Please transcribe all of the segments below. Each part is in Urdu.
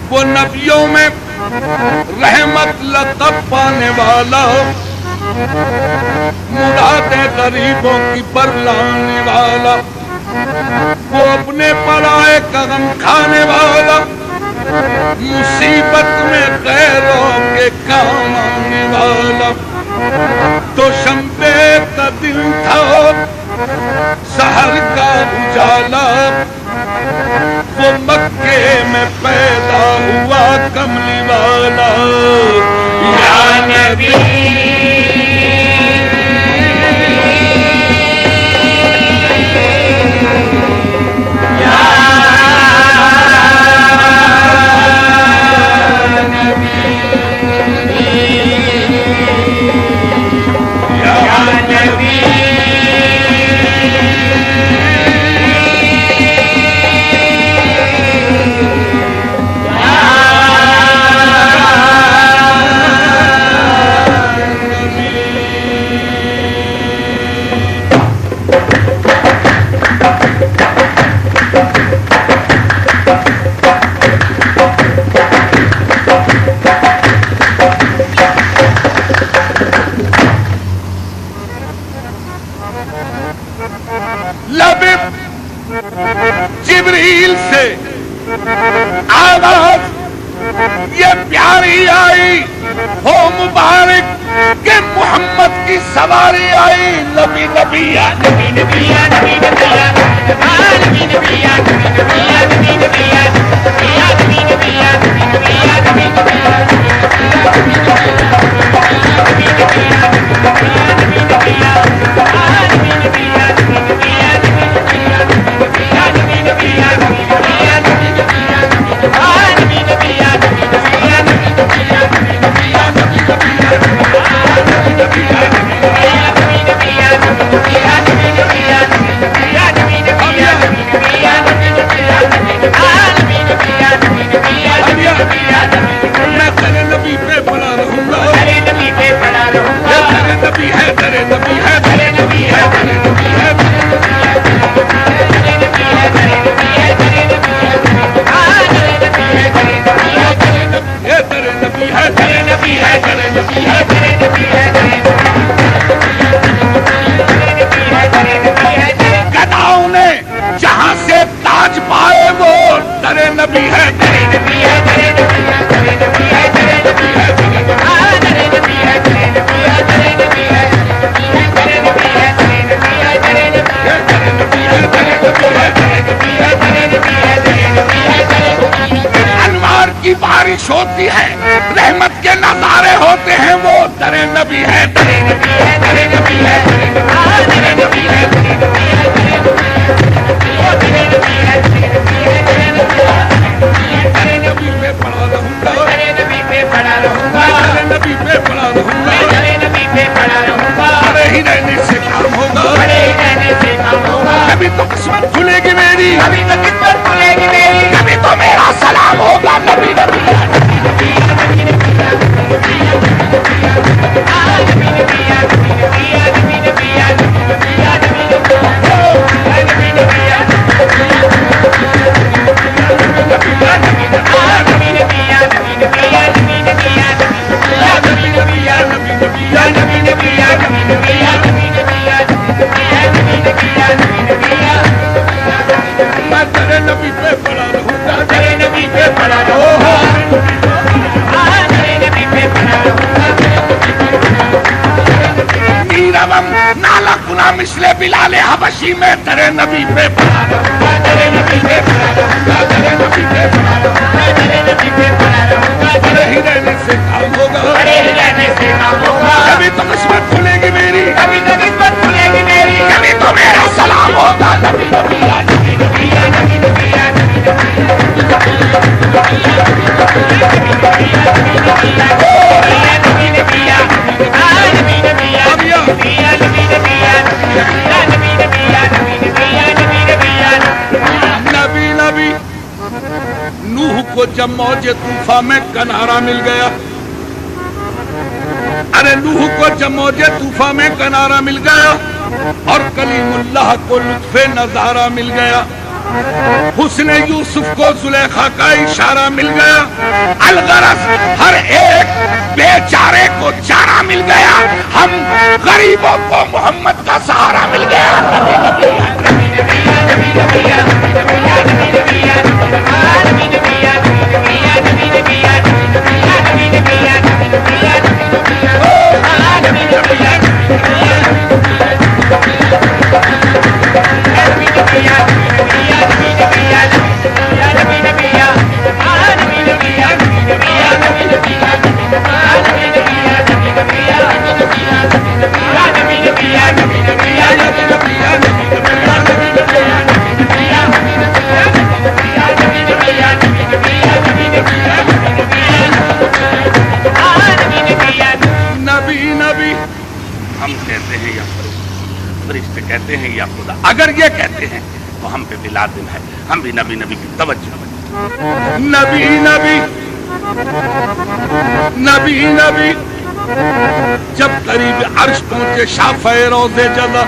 وہ نبیوں میں رحمت لقب پانے والا، مرادیں غریبوں کی برلانے والا، وہ اپنے پرائے کا غم کھانے والا، مصیبت میں غیروں کے کام آنے والا۔ دوشنبے کا دن تھا، سحر کا اجالا، وہ مکے میں پیدا ہوا کملی والا۔ یا نبی جبریل سے آواز یہ پیاری آئی، ہو مبارک کہ محمد کی سواری آئی۔ نبی نبی یا نبی نبی یا نبی نبی یا نبی نبی یا نبی نبی یا نبی نبی یا نبی نبی یا نبی نبی یا نبی نبی یا گداؤں نے جہاں سے تاج پائے وہ درے نبی ہے۔ انوار کی بارش ہوتی ہے، رحمت کے نظارے ہوتے ہیں، وہ درے نبی ہے۔ درے نبی ہے، درے نبی ہے، درے نبی ہے، درے نبی ہے، درے نبی پہ پڑا رہوں گا، درے نبی پہ پڑا رہوں گا، درے نبی پہ پڑا رہوں گا، درے نبی پہ پڑا رہوں گا۔ بڑے ہی رہنے سے کام ہوگا، بڑے ہی رہنے سے کام ہوگا۔ کبھی تو قسمت کھلے گی میری، کبھی تو قسمت کھلے گی میری، کبھی تو میرا سلام ہوگا۔ نبی نبی یا نبی نبی یا نبی نبی یا نبی نبی یا نبی نبی یا نبی نبی یا نبی نبی یا نبی نبی یا نبی نبی یا نبی پہ پڑا رہوں گا، درے نبی پہ پڑا رہوں گا، درے نبی پہ پڑا رہوں گا۔ نیروم نالا کنا مثل بلال حبشی میں درے نبی پہ پڑا رہوں گا، درے نبی پہ پڑا رہوں گا، درے نبی پہ پڑا رہوں گا، درے نبی پہ پڑا رہوں گا۔ بڑے ہی رہنے سے کام ہوگا، بڑے ہی رہنے سے کام ہوگا۔ کبھی تو قسمت کھلے گی میری، کبھی تو قسمت کھلے گی میری، کبھی تو میرا سلام ہوگا۔ نبی نبی یا نبی نبی یا نبی نبی یا نبی نبی نبی نوح کو جب موج طوفان میں کنارہ مل گیا، ارے نوح کو جب موج طوفان میں کنارہ مل گیا اور کلیم اللہ کو لطف نظارہ مل گیا، حسن یوسف کو زلیخا کا اشارہ مل گیا، الغرض ہر ایک بیچارے کو چارہ مل گیا، ہم غریبوں کو محمد کا سہارا مل گیا۔ فرشتے کہتے ہیں یا خدا، اگر یہ کہتے ہیں تو ہم پہ بھی لازم ہے ہم بھی نبی نبی کی توجہ، نبی نبی نبی نبی۔ جب قریب عرش پہنچے شافع روضے جلا،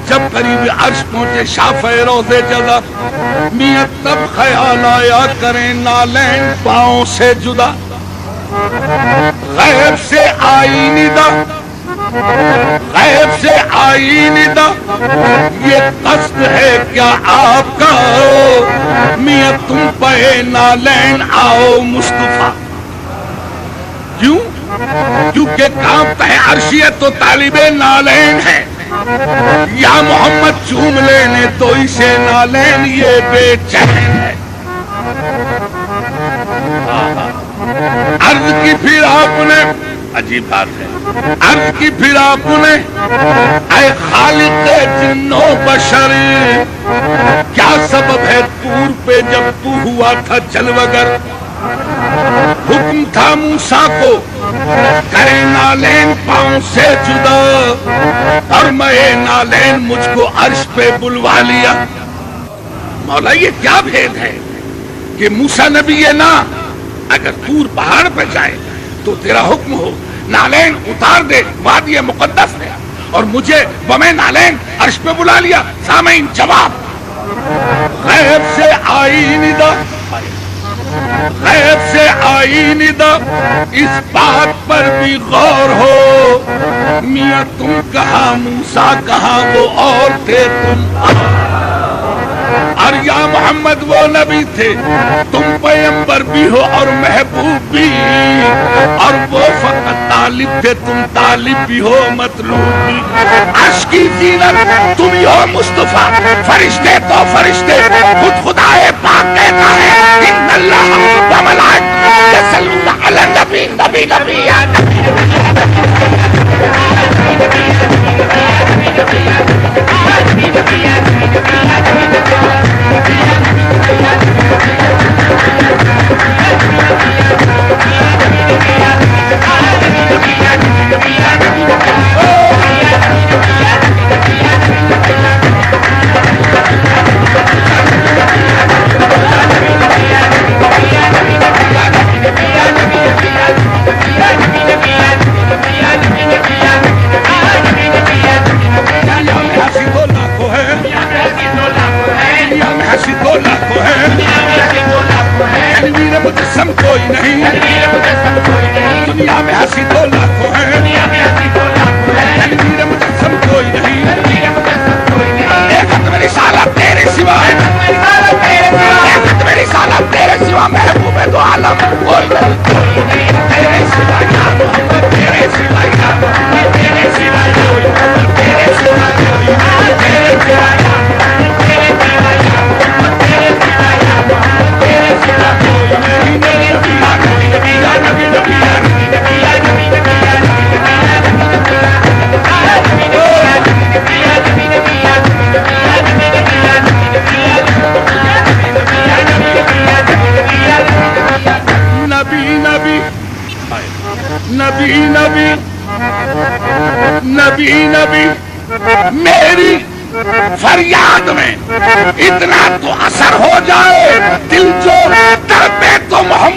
جب قریب عرش پہنچے شافع روضے جلا، میاں تب خیال آیا کریں نالین پاؤں سے جدا، غیب سے آئی ندا، غیب سے آئی ندا، یہ قصد ہے کیا آپ کا، میاں تم پہ نالین آؤ مصطفیٰ۔ کیوں؟ کیونکہ کانپتا ہے عرشیت تو طالب نالین ہے، یا محمد چوم لینے تو اسے نالین یہ بے چین ہے۔ عرض کی پھر آپ نے، عجیب بات ہے، عرض کی پھر آپ نے اے خالق جن و بشر، کیا سبب ہے طور پہ جب تو ہوا تھا جلوگر، حکم تھا موسیٰ کو کرے نالین پاؤں سے جدا، اور میں نالین مجھ کو عرش پہ بلوا لیا۔ مولا یہ کیا بھید ہے کہ موسیٰ نبی ہے نا، اگر طور پہاڑ پہ جائے تو تیرا حکم ہو نالین اتار دے، وادی مقدس ہے، اور مجھے بمیں نالین عرش پہ بلا لیا۔ سامعین جواب، غیب سے آئی ندا، غیب سے آئی ندا، اس بات پر بھی غور ہو، میاں تم کہاں موسیٰ کہاں وہ اور تھے تم، اور یا محمد وہ نبی تھے، تم پیغمبر بھی ہو اور محبوب بھی، اور وہ فقط طالب تھے، تم طالب بھی ہو مطلوب بھی۔ عرش کی زینت تم ہی ہو مصطفیٰ، فرشتے تو فرشتے، خود خدائے پاک کہتا ہے ان اللہ و ملائکۃہ یصلون علی النبی، نبی نبی یا نبی کوئی نہیں، دنیا میں ہنسی تو لاکھوں ہے، تنویر مجسم کوئی نہیں، ایک ختم رسالت تیرے سوا، ایک ختم رسالت تیرے سوا، محبوب دو عالم کوئی نہیں، تیرے سوا یا محمد، تیرے سوا یا محمد، تیرے سوا یا محمد، تیرے سوا یا محمد، تیرے سوا یا محمد، تیرے سوا یا محمد، تیرے سوا یا محمد، تیرے سوا کوئی نہیں۔ نبی نبی نبی نبی، میری فریاد میں اتنا تو اثر ہو جائے، دل جو در پہ تو محمد